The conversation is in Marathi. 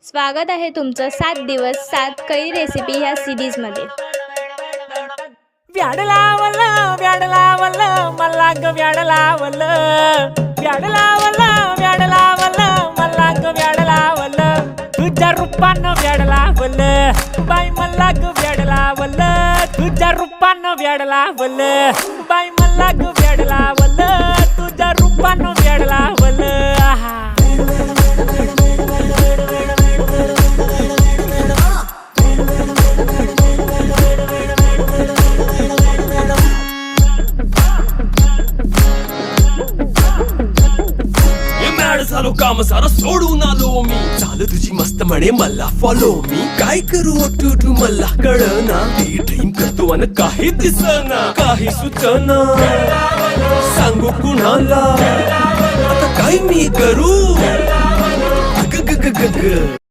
स्वागत आहे तुमचं 7 दिवस 7 कैरी रेसिपी ह्या सिरीजमध्ये। व्याड लावलं व्याड लावलं मला ग व्याड लावलं व्याड लावलं व्याड लावलं मला ग व्याड लावलं तुझ्या रूपानं व्याड लावलं बाई मला ग व्याड लावलं तुझ्या रूपानं व्याड लावलं बाई मला ग व्याड लावलं तुझ्या रूपानं व्याड लावलं झालो काम सारं सोडून आलो मी चाल तुझी मस्त म्हणे मला फॉलो मी काय करू टू मला कळना ती ड्रीम करतो आणि काही दिसना काही सुचना सांगू कुणाला आता काय मी करू ग ग ग ग